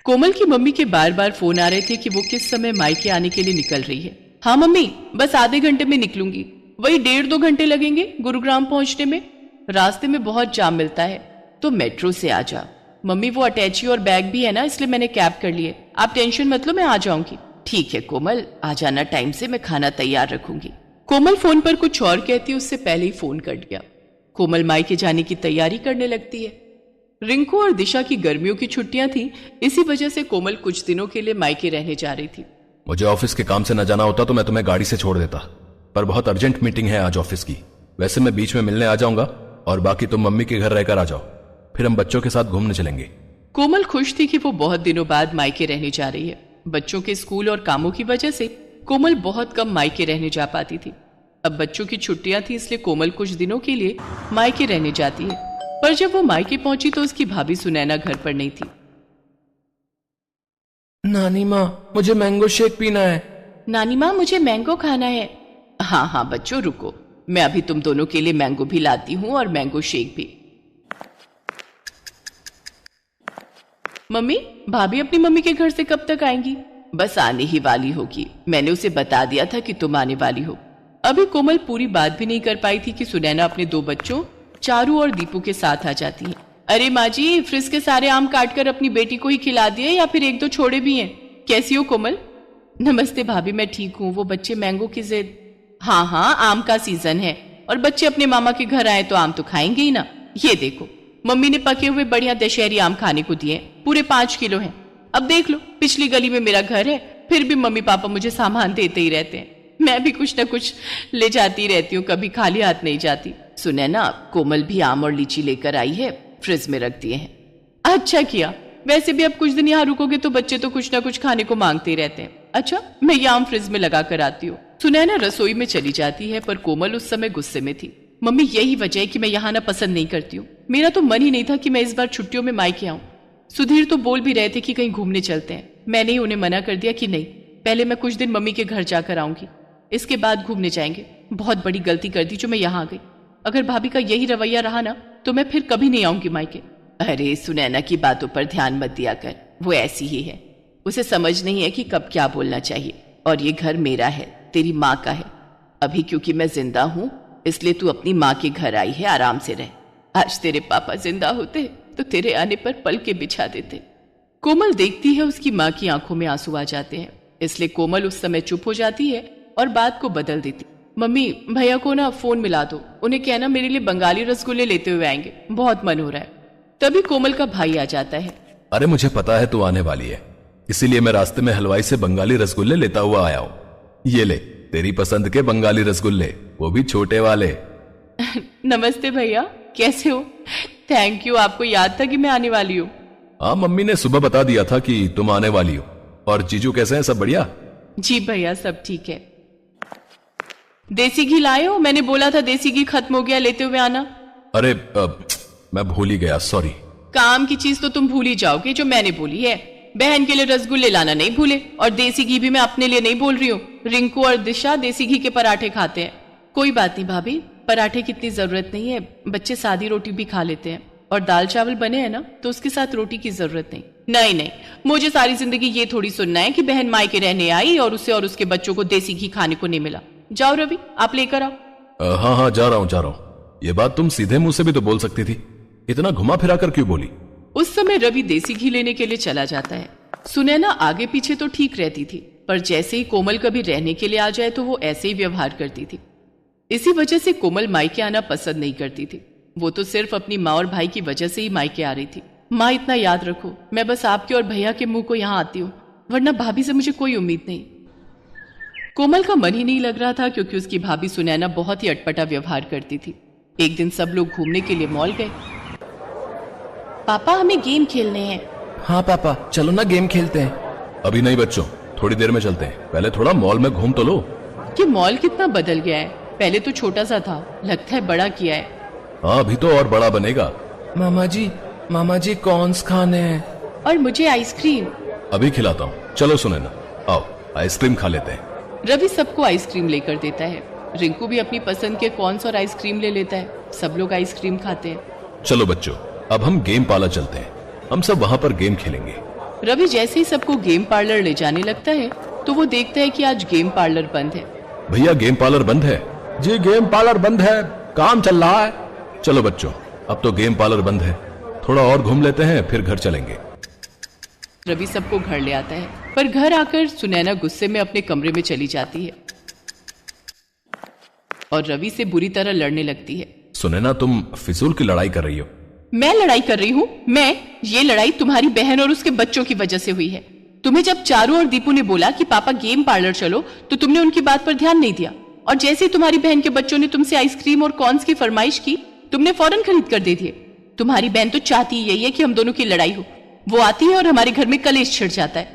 कोमल की मम्मी के बार बार फोन आ रहे थे कि वो किस समय मायके आने के लिए निकल रही है। हाँ मम्मी, बस आधे घंटे में निकलूंगी। वही 1.5-2 घंटे लगेंगे गुरुग्राम पहुंचने में। रास्ते में बहुत जाम मिलता है, तो मेट्रो से आ जा। मम्मी वो अटैची और बैग भी है ना, इसलिए मैंने कैब कर लिए। आप टेंशन मत लो, मैं आ जाऊंगी। ठीक है कोमल, आ जाना टाइम से, मैं खाना तैयार रखूंगी। कोमल फोन पर कुछ और कहती, उससे पहले ही फोन कट गया। कोमल मायके जाने की तैयारी करने लगती है। रिंकू और दिशा की गर्मियों की छुट्टियां थी, इसी वजह से कोमल कुछ दिनों के लिए मायके रहने जा रही थी। मुझे ऑफिस के काम से न जाना होता तो मैं तुम्हें गाड़ी से छोड़ देता, पर बहुत अर्जेंट मीटिंग है आज ऑफिस की। वैसे मैं बीच में मिलने आ जाऊंगा और बाकी तुम मम्मी के घर रहकर आ जाओ, फिर हम बच्चों के साथ घूमने चलेंगे। कोमल खुश थी कि वो बहुत दिनों बाद मायके रहने जा रही है। बच्चों के स्कूल और कामों की वजह से कोमल बहुत कम मायके रहने जा पाती थी। अब बच्चों की छुट्टियां थी, इसलिए कोमल कुछ दिनों के लिए मायके रहने जाती है। पर जब वो मायके पहुंची तो उसकी भाभी सुनैना घर पर नहीं थी। नानी माँ, मुझे मैंगो शेक पीना है। नानी माँ, मुझे मैंगो खाना है। हाँ हाँ बच्चों रुको, मैं अभी तुम दोनों के लिए मैंगो भी लाती हूँ और मैंगो शेक भी। मम्मी, भाभी अपनी मम्मी के घर से कब तक आएंगी? बस आने ही वाली होगी, मैंने उसे बता दिया था कि तुम आने वाली हो। अभी कोमल पूरी बात भी नहीं कर पाई थी कि सुनैना अपने 2 बच्चों चारू और दीपू के साथ आ जाती है। अरे माँ जी, फ्रिज के सारे आम काटकर अपनी बेटी को ही खिला दिए या फिर 1-2 छोड़े भी हैं? कैसी हो कोमल? नमस्ते भाभी, मैं ठीक हूँ। वो बच्चे मैंगो की जिद। हाँ हाँ, आम का सीजन है और बच्चे अपने मामा के घर आए तो आम तो खाएंगे ही ना। ये देखो, मम्मी ने पके हुए बढ़िया दशहरी आम खाने को दिए, पूरे 5 किलो हैं। अब देख लो, पिछली गली में मेरा घर है, फिर भी मम्मी पापा मुझे सामान देते ही रहते हैं। मैं भी कुछ ना कुछ ले जाती रहती हूँ, कभी खाली हाथ नहीं जाती। सुने ना, कोमल भी आम और लीची लेकर आई है, फ्रिज में रख दिए हैं। अच्छा किया, वैसे भी अब कुछ दिन यहाँ रुकोगे तो बच्चे तो कुछ ना कुछ खाने को मांगते ही रहते हैं। अच्छा, मैं ये आम फ्रिज में लगा कर आती हूँ। सुनैना रसोई में चली जाती है, पर कोमल उस समय गुस्से में थी। मम्मी, यही वजह है कि मैं यहाँ ना पसंद नहीं करती हूँ। मेरा तो मन ही नहीं था कि मैं इस बार छुट्टियों में मायके आऊँ। सुधीर तो बोल भी रहे थे कि कहीं घूमने चलते हैं। मैंने ही उन्हें मना कर दिया कि नहीं, पहले मैं कुछ दिन मम्मी के घर जाकर आऊंगी, इसके बाद घूमने जाएंगे। बहुत बड़ी गलती कर दी जो मैं यहाँ आ गई। अगर भाभी का यही रवैया रहा ना तो मैं फिर कभी नहीं आऊंगी मायके। अरे सुनैना की बातों पर ध्यान मत दिया कर, वो ऐसी ही है। उसे समझ नहीं है कि कब क्या बोलना चाहिए। और ये घर मेरा है, तेरी माँ का है। अभी क्योंकि मैं जिंदा हूँ इसलिए तू अपनी माँ के घर आई है, आराम से रह। आज तेरे पापा जिंदा होते तो तेरे आने पर पल के बिछा देते। कोमल देखती है उसकी माँ की आंखों में आंसू आ जाते हैं, इसलिए कोमल उस समय चुप हो जाती है और बात को बदल देती। मम्मी, भैया को ना फोन मिला दो, उन्हें कहना मेरे लिए बंगाली रसगुल्ले लेते हुए आएंगे, बहुत मन हो रहा है। तभी कोमल का भाई आ जाता है। अरे मुझे पता है तू आने वाली है, इसीलिए मैं रास्ते में हलवाई से बंगाली रसगुल्ले लेता हुआ आया हूँ। ये ले, तेरी पसंद के बंगाली रसगुल्ले, वो भी छोटे वाले। नमस्ते भैया, कैसे हो? थैंक यू, आपको याद था कि मैं आने वाली हूँ। हाँ, मम्मी ने सुबह बता दिया था कि तुम आने वाली हो। और जीजू कैसे हैं, सब बढ़िया? जी भैया, सब ठीक है। देसी घी लाए हो? मैंने बोला था देसी घी खत्म हो गया, लेते हुए आना। अरे मैं भूल ही गया, सॉरी। काम की चीज तो तुम भूल ही जाओगे जो मैंने बोली है। बहन के लिए रसगुल्ले लाना नहीं भूले, और देसी घी भी मैं अपने लिए नहीं बोल रही हूँ। रिंकू और दिशा देसी घी के पराठे खाते हैं। कोई बात नहीं भाभी, पराठे की इतनी जरूरत नहीं है, बच्चे सादी रोटी भी खा लेते हैं। और दाल चावल बने हैं ना तो उसके साथ रोटी की जरूरत नहीं। नहीं नहीं, मुझे सारी जिंदगी ये थोड़ी सुनना है कि बहन मायके रहने आई और उसे और उसके बच्चों को देसी घी खाने को नहीं मिला। जाओ रवि, आप लेकर आओ। हाँ हाँ, जा रहा हूँ। ये बात तुम सीधे मुंह से भी तो बोल सकती थी, इतना घुमा फिरा कर क्यों बोली? उस समय रवि देसी घी लेने के लिए चला जाता है। सुनैना आगे पीछे तो ठीक रहती थी, पर जैसे ही कोमल कभी रहने के लिए आ जाए तो वो ऐसे ही व्यवहार करती थी। इसी वजह से कोमल मायके आना पसंद नहीं करती थी। वो तो सिर्फ अपनी माँ और भाई की वजह से ही मायके आ रही थी। माँ, इतना याद रखो, मैं बस आपके और भैया के मुंह को यहाँ आती हूँ, वरना भाभी से मुझे कोई उम्मीद नहीं। कोमल का मन ही नहीं लग रहा था क्योंकि उसकी भाभी सुनैना बहुत ही अटपटा व्यवहार करती थी। एक दिन सब लोग घूमने के लिए मॉल गए। पापा, हमें गेम खेलने हैं। हाँ पापा, चलो ना गेम खेलते हैं। अभी नहीं बच्चों, थोड़ी देर में चलते हैं, पहले थोड़ा मॉल में घूम तो लो। ये मॉल कितना बदल गया है, पहले तो छोटा सा था, लगता है बड़ा किया है। हाँ, अभी तो और बड़ा बनेगा। मामा जी कॉर्न्स खाने हैं। और मुझे आइसक्रीम। अभी खिलाता हूँ, चलो सुनैना, आओ आइसक्रीम खा लेते हैं। रवि सबको आइसक्रीम लेकर देता है। रिंकू भी अपनी पसंद के कॉर्न्स और आइसक्रीम ले लेता है। सब लोग आइसक्रीम खाते हैं। चलो बच्चों, अब हम गेम पार्लर चलते हैं, हम सब वहां पर गेम खेलेंगे। रवि जैसे ही सबको गेम पार्लर ले जाने लगता है तो वो देखता है कि आज गेम पार्लर बंद है। भैया गेम पार्लर बंद है। जी गेम पार्लर बंद है, काम चल रहा है। चलो बच्चों, अब तो गेम पार्लर बंद है, थोड़ा और घूम लेते हैं फिर घर चलेंगे। रवि सबको घर ले आता है, पर घर आकर सुनैना गुस्से में अपने कमरे में चली जाती है और रवि से बुरी तरह लड़ने लगती है। सुनैना, तुम फिजूल की लड़ाई कर रही हो। मैं लड़ाई कर रही हूँ? ये लड़ाई तुम्हारी बहन और उसके बच्चों की वजह से हुई है। तुम्हें जब चारू और दीपू ने बोला कि पापा गेम पार्लर चलो तो तुमने उनकी बात पर ध्यान नहीं दिया, और जैसे ही तुम्हारी बहन के बच्चों ने तुमसे आइसक्रीम और कॉर्न्स की फरमाइश की तुमने फौरन खरीद कर दे दिए। तुम्हारी बहन तो चाहती यही है कि हम दोनों की लड़ाई हो। वो आती है और हमारे घर में कलेश छिड़ जाता है।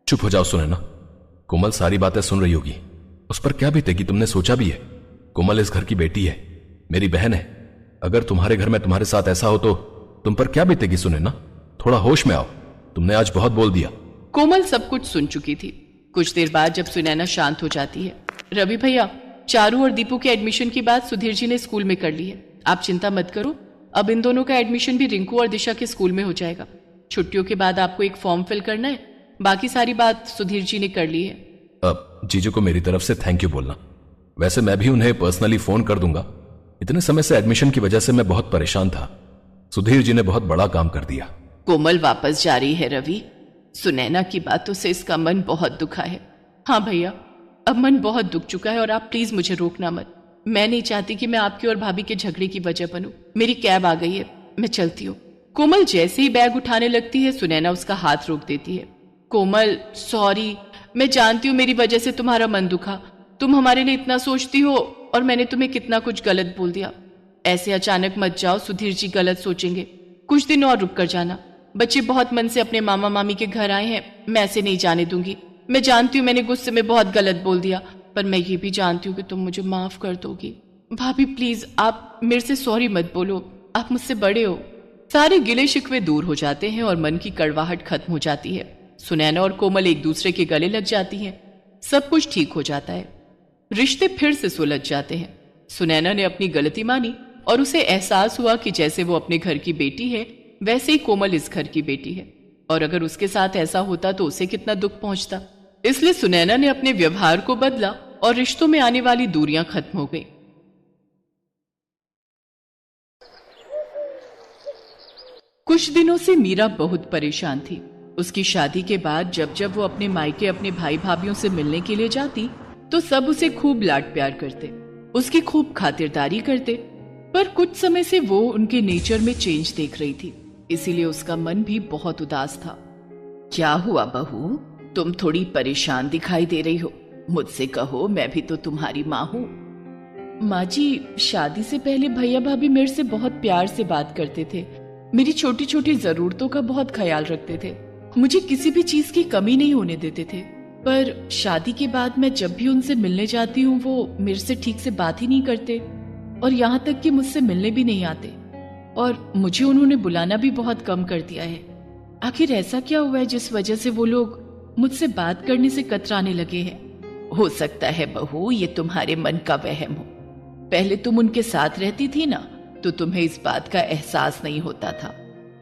चुप हो जाओ सुनैना, कोमल सारी बातें सुन रही होगी, उस पर क्या बीतेगी तुमने सोचा भी है? कोमल इस घर की बेटी है, मेरी बहन है। अगर तुम्हारे घर में तुम्हारे साथ ऐसा हो तो तुम पर क्या बीतेगी सुनैना? थोड़ा होश में आओ, तुमने आज बहुत बोल दिया। कोमल सब कुछ सुन चुकी थी। कुछ देर बाद जब सुनैना शांत हो जाती है, रवि भैया, चारू और दीपू के एडमिशन की बात सुधीर जी ने स्कूल में कर ली है। आप चिंता मत करो, अब इन दोनों का एडमिशन भी रिंकू और दिशा के स्कूल में हो जाएगा। छुट्टियों के बाद आपको एक फॉर्म फिल करना है, बाकी सारी बात सुधीर जी ने कर ली है। अब जीजू को मेरी तरफ से थैंक यू बोलना। वैसे मैं भी उन्हें पर्सनली फोन कर दूंगा। इतने समय से एडमिशन की वजह से मैं बहुत परेशान था। सुधीर जी ने बहुत बड़ा काम कर दिया। कोमल वापस जा रही है रवि। सुनैना की बातों से इसका मन बहुत दुखा है। हाँ भैया, अब मन बहुत दुख चुका है और आप प्लीज मुझे रोकना मत। मैं नहीं चाहती कि मैं आपकी और भाभी के झगड़े की वजह बनूं। मेरी कैब आ गई है, मैं चलती हूँ। कोमल जैसे ही बैग उठाने लगती है सुनैना उसका हाथ रोक देती है। कोमल सॉरी, मैं जानती हूँ मेरी वजह से तुम्हारा मन दुखा। तुम हमारे लिए इतना सोचती हो और मैंने तुम्हें कितना कुछ गलत बोल दिया। ऐसे अचानक मत जाओ, सुधीर जी गलत सोचेंगे। कुछ दिन और रुक कर जाना। बच्चे बहुत मन से अपने मामा मामी के घर आए हैं, मैं ऐसे नहीं जाने दूंगी। मैं जानती हूँ मैंने गुस्से में बहुत गलत बोल दिया, पर मैं ये भी जानती हूँ कि तुम मुझे माफ कर दोगी। भाभी प्लीज आप मेरे से सॉरी मत बोलो, आप मुझसे बड़े हो। सारे गिले शिकवे दूर हो जाते हैं और मन की कड़वाहट खत्म हो जाती है। सुनैना और कोमल एक दूसरे के गले लग जाती हैं। सब कुछ ठीक हो जाता है। रिश्ते फिर से सुलझ जाते हैं। सुनैना ने अपनी गलती मानी और उसे एहसास हुआ कि जैसे वो अपने घर की बेटी है वैसे ही कोमल इस घर की बेटी है, और अगर उसके साथ ऐसा होता तो उसे कितना दुख पहुंचता। इसलिए सुनैना ने अपने व्यवहार को बदला और रिश्तों में आने वाली दूरियां खत्म हो गई। कुछ दिनों से मीरा बहुत परेशान थी। उसकी शादी के बाद जब जब वो अपने मायके अपने भाई भाभीयों से मिलने के लिए जाती तो सब उसे खूब लाड प्यार करते, उसकी खूब खातिरदारी करते। पर कुछ समय से वो उनके नेचर में चेंज देख रही थी, इसीलिए उसका मन भी बहुत उदास था। क्या हुआ बहू, तुम थोड़ी परेशान दिखाई दे रही हो? मुझसे कहो, मैं भी तो तुम्हारी माँ हूँ। माँ जी, शादी से पहले भैया भाभी मेरे से बहुत प्यार से बात करते थे, मेरी छोटी छोटी जरूरतों का बहुत ख्याल रखते थे, मुझे किसी भी चीज की कमी नहीं होने देते थे। पर शादी के बाद मैं जब भी उनसे मिलने जाती हूँ वो मेरे से ठीक से बात ही नहीं करते, और यहाँ तक कि मुझसे मिलने भी नहीं आते, और मुझे उन्होंने बुलाना भी बहुत कम कर दिया है। आखिर ऐसा क्या हुआ है जिस वजह से वो लोग मुझसे बात करने से कतराने लगे हैं? हो सकता है बहू ये तुम्हारे मन का वहम हो। पहले तुम उनके साथ रहती थी ना, तो तुम्हें इस बात का एहसास नहीं होता था।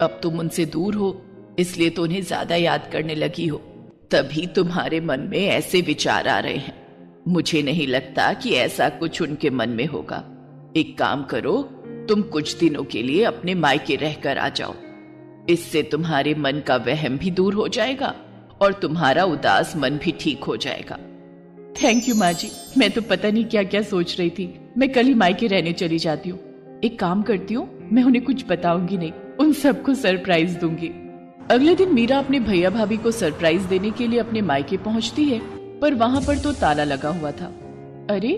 अब तुम उनसे दूर हो, इसलिए तो उन्हें ज्यादा याद करने लगी हो, तभी तुम्हारे मन में ऐसे विचार आ रहे हैं। मुझे नहीं लगता कि ऐसा कुछ उनके मन में होगा। एक काम करो, तुम कुछ दिनों के लिए अपने मायके रहकर आ जाओ, इससे तुम्हारे मन का वहम भी दूर हो जाएगा और तुम्हारा उदास मन भी ठीक हो जाएगा। थैंक यू माँ जी, मैं तो पता नहीं क्या क्या सोच रही थी। मैं कल ही मायके रहने चली जाती हूँ। एक काम करती हूँ, मैं उन्हें कुछ बताऊंगी नहीं, उन सबको सरप्राइज दूंगी। अगले दिन मीरा अपने भैया भाभी को सरप्राइज देने के लिए अपने मायके पहुंचती है, पर वहां पर तो ताला लगा हुआ था। अरे,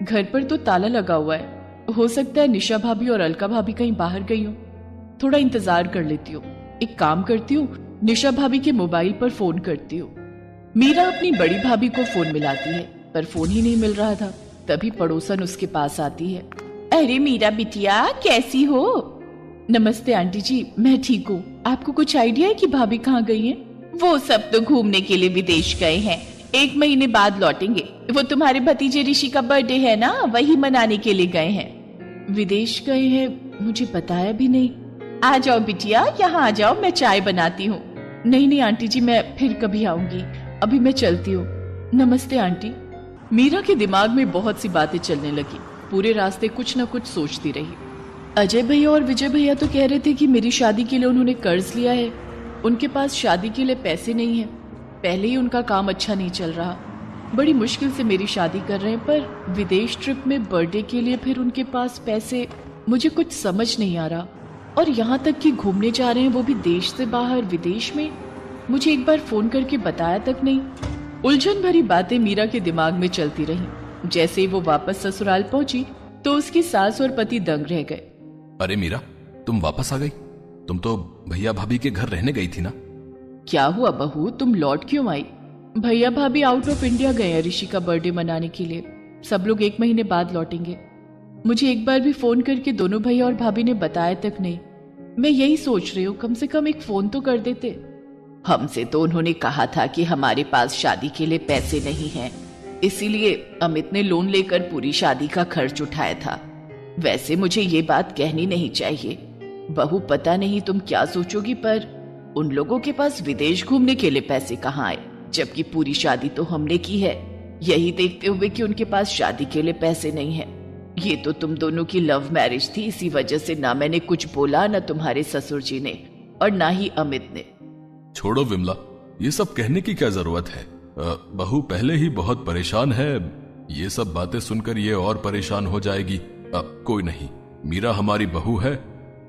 घर पर तो ताला लगा हुआ है, हो सकता है निशा भाभी और अलका भाभी कहीं बाहर गई हो। थोड़ा इंतजार कर लेती हूँ। एक काम करती हूँ, निशा भाभी के मोबाइल पर फोन करती हूँ। मीरा अपनी बड़ी भाभी को फोन मिलाती है, पर फोन ही नहीं मिल रहा था। तभी पड़ोसन उसके पास आती है। अरे मीरा बिटिया, कैसी हो? नमस्ते आंटी जी, मैं ठीक हूँ। आपको कुछ आइडिया है कि भाभी कहाँ गई हैं? वो सब तो घूमने के लिए विदेश गए हैं, 1 महीने बाद लौटेंगे। वो तुम्हारे भतीजे ऋषि का बर्थडे है ना, वही मनाने के लिए गए हैं। विदेश गए हैं? मुझे बताया भी नहीं। आ जाओ बिटिया, यहाँ आ जाओ, मैं चाय बनाती हूँ। नहीं नहीं आंटी जी, मैं फिर कभी आऊंगी, अभी मैं चलती हूँ। नमस्ते आंटी। मीरा के दिमाग में बहुत सी बातें चलने लगी। पूरे रास्ते कुछ न कुछ सोचती रही। अजय भैया और विजय भैया तो कह रहे थे कि मेरी शादी के लिए उन्होंने कर्ज लिया है, उनके पास शादी के लिए पैसे नहीं है, पहले ही उनका काम अच्छा नहीं चल रहा, बड़ी मुश्किल से मेरी शादी कर रहे हैं, पर विदेश ट्रिप में बर्थडे के लिए फिर उनके पास पैसे, मुझे कुछ समझ नहीं आ रहा। और यहाँ तक कि घूमने जा रहे हैं, वो भी देश से बाहर, विदेश में, मुझे एक बार फोन करके बताया तक नहीं। उलझन भरी बातें मीरा के दिमाग में चलती रहीं। जैसे ही वो वापस ससुराल पहुंची तो उसकी सास और पति दंग रह गए। अरे मीरा, तुम वापस आ गई? तुम तो भैया भाभी के घर रहने गई थी ना? क्या हुआ बहू, तुम लौट क्यों आई? भैया भाभी आउट ऑफ इंडिया गए हैं ऋषि का बर्थडे मनाने के लिए। सब लोग 1 महीने बाद लौटेंगे। मुझे एक बार भी फोन करके दोनों भैया और भाभी ने बताया तक नहीं। मैं यही सोच रही हूँ, कम से कम एक फोन तो कर देते। हमसे तो उन्होंने कहा था कि हमारे पास शादी के लिए पैसे नहीं हैं, इसीलिए अमित ने लोन लेकर पूरी शादी का खर्च उठाया था। वैसे मुझे ये बात कहनी नहीं चाहिए बहू, पता नहीं तुम क्या सोचोगी, पर उन लोगों के पास विदेश घूमने के लिए पैसे कहाँ आए, जबकि पूरी शादी तो हमने की है। यही देखते हुए कि उनके पास शादी के लिए पैसे नहीं है। ये तो तुम दोनों की लव मैरिज थी, इसी वजह से ना मैंने कुछ बोला, ना तुम्हारे ससुर जी ने, और ना ही अमित ने। छोड़ो विमला, ये सब कहने की क्या जरूरत है? बहू पहले ही बहुत परेशान है, ये सब बातें सुनकर ये और परेशान हो जाएगी। कोई नहीं, मीरा हमारी बहू है,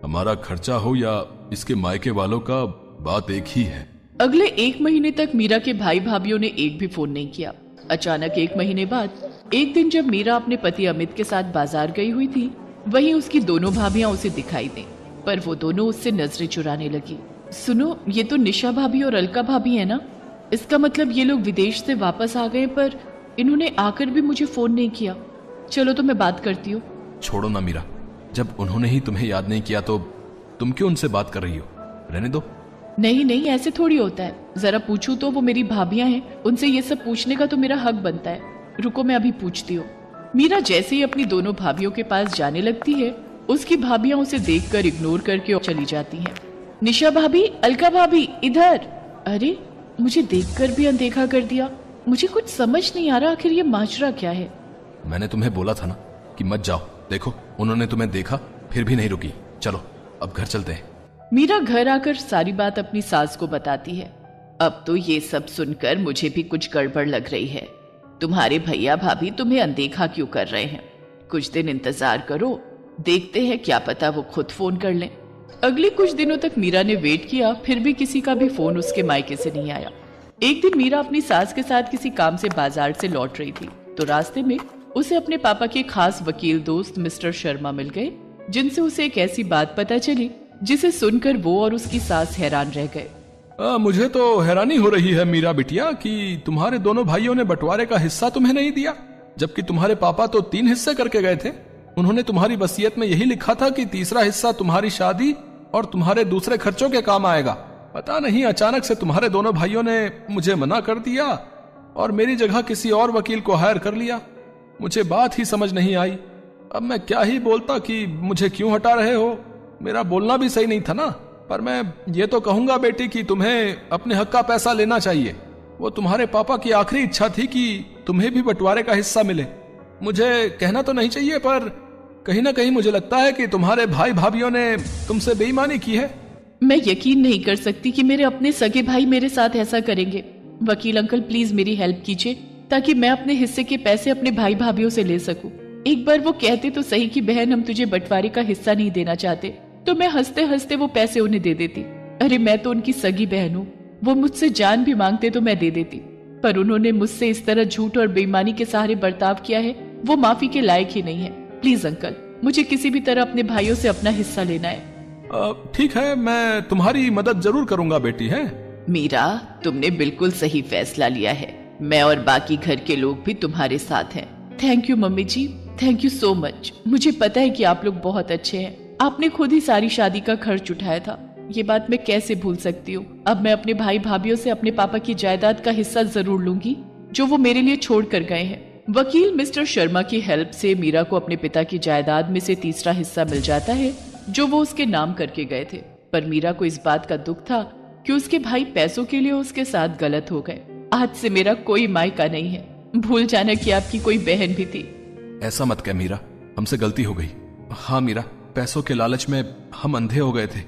हमारा खर्चा हो या इसके मायके वालों का, बात एक ही है। अगले 1 महीने तक मीरा के भाई भाभीओं ने एक भी फोन नहीं किया। अचानक 1 महीने बाद एक दिन जब मीरा अपने पति अमित के साथ बाजार गई हुई थी, वहीं उसकी दोनों भाभियां उसे दिखाई दी, पर वो दोनों उससे नजरें चुराने लगी। सुनो, ये तो निशा भाभी और अलका भाभी है ना? इसका मतलब ये लोग विदेश से वापस आ गए, पर इन्होंने आकर भी मुझे फोन नहीं किया। चलो तो मैं बात करती हूँ। छोड़ो ना मीरा, जब उन्होंने ही तुम्हें याद नहीं किया तो तुम क्यों उनसे बात कर रही हो? रहने दो। नहीं नहीं, ऐसे थोड़ी होता है। जरा पूछूं तो, वो मेरी भाभियां हैं, उनसे ये सब पूछने का तो मेरा हक बनता है। रुको, मैं अभी पूछती हूँ। मीरा जैसे ही अपनी दोनों भाभियों के पास जाने लगती है, उसकी भाभियां उसे देखकर इग्नोर करके चली जाती हैं। निशा भाभी, अलका भाभी, इधर। अरे, मुझे देखकर भी अनदेखा कर दिया। मुझे कुछ समझ नहीं आ रहा, आखिर ये माजरा क्या है? मैंने तुम्हें बोला था ना कि मत जाओ। देखो, उन्होंने तुम्हें देखा फिर भी नहीं रुकी। चलो अब घर चलते हैं। मीरा घर आकर सारी बात अपनी सास को बताती है। अब तो ये सब सुनकर मुझे भी कुछ गड़बड़ लग रही है। तुम्हारे भैया भाभी तुम्हें अनदेखा क्यों कर रहे हैं? कुछ दिन इंतजार करो, देखते हैं, क्या पता वो खुद फोन कर लें। अगले कुछ दिनों तक मीरा ने वेट किया, फिर भी किसी का भी फोन उसके मायके से नहीं आया। एक दिन मीरा अपनी सास के साथ किसी काम से बाजार से लौट रही थी, तो रास्ते में उसे अपने पापा के खास वकील दोस्त मिस्टर शर्मा मिल गए, जिनसे उसे एक ऐसी बात पता चली जिसे सुनकर वो और उसकी सास हैरान रह गए। मुझे तो हैरानी हो रही है मीरा बिटिया कि तुम्हारे दोनों भाइयों ने बंटवारे का हिस्सा तुम्हें नहीं दिया, जबकि तुम्हारे पापा तो 3 हिस्से करके गए थे। उन्होंने तुम्हारी वसीयत में यही लिखा था कि तीसरा हिस्सा तुम्हारी शादी और तुम्हारे दूसरे खर्चों के काम आएगा। पता नहीं अचानक से तुम्हारे दोनों भाइयों ने मुझे मना कर दिया और मेरी जगह किसी और वकील को हायर कर लिया। मुझे बात ही समझ नहीं आई। अब मैं क्या ही बोलता कि मुझे क्यों हटा रहे हो। मेरा बोलना भी सही नहीं था ना, पर मैं ये तो कहूंगा बेटी कि तुम्हें अपने हक का पैसा लेना चाहिए। वो तुम्हारे पापा की आखिरी इच्छा थी कि तुम्हें भी बंटवारे का हिस्सा मिले। मुझे कहना तो नहीं चाहिए, पर कहीं ना कहीं मुझे लगता है कि तुम्हारे भाई भाभीओं ने तुमसे बेईमानी की है। मैं यकीन नहीं कर सकती कि मेरे अपने सगे भाई मेरे साथ ऐसा करेंगे। वकील अंकल, प्लीज मेरी हेल्प कीजिए ताकि मैं अपने हिस्से के पैसे अपने भाई भाभीओं से ले सकूं। एक बार वो कहते तो सही कि बहन, हम तुझे बंटवारे का हिस्सा नहीं देना चाहते, तो मैं हंसते हंसते वो पैसे उन्हें दे देती। अरे मैं तो उनकी सगी बहन हूँ, वो मुझसे जान भी मांगते तो मैं दे देती, पर उन्होंने मुझसे इस तरह झूठ और बेईमानी के सहारे बर्ताव किया है, वो माफी के लायक ही नहीं है। प्लीज अंकल, मुझे किसी भी तरह अपने भाइयों से अपना हिस्सा लेना है। ठीक है, मैं तुम्हारी मदद जरूर करूंगा बेटी। है मीरा, तुमने बिल्कुल सही फैसला लिया है। मैं और बाकी घर के लोग भी तुम्हारे साथ हैं। Thank you mummy ji, thank you so much. मुझे पता है कि आप लोग बहुत अच्छे हैं। आपने खुद ही सारी शादी का खर्च उठाया था, ये बात मैं कैसे भूल सकती हूँ। अब मैं अपने भाई भाभीओं से अपने पापा की जायदाद का हिस्सा जरूर लूंगी जो वो मेरे लिए छोड़ कर गए हैं। वकील मिस्टर शर्मा की हेल्प से मीरा को अपने पिता की जायदाद में से तीसरा हिस्सा मिल जाता है जो वो उसके नाम करके गए थे। पर मीरा को इस बात का दुख था कि उसके भाई पैसों के लिए उसके साथ गलत हो गए। आज से मेरा कोई मायका नहीं है। भूल जाना कि आपकी कोई बहन भी थी। ऐसा मत कह मीरा, हमसे गलती हो गई। हाँ मीरा, पैसों के लालच में हम अंधे हो गए थे।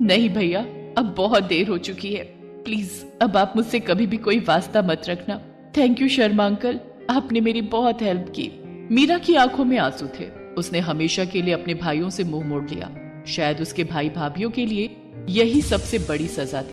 नहीं भैया, अब बहुत देर हो चुकी है। प्लीज अब आप मुझसे कभी भी कोई वास्ता मत रखना। थैंक यू शर्मा अंकल, आपने मेरी बहुत हेल्प की। मीरा की आंखों में आंसू थे। उसने हमेशा के लिए अपने भाइयों से मुंह मोड़ लिया। शायद उसके भाई भाभीियों के लिए यही सबसे बड़ी सजा थी।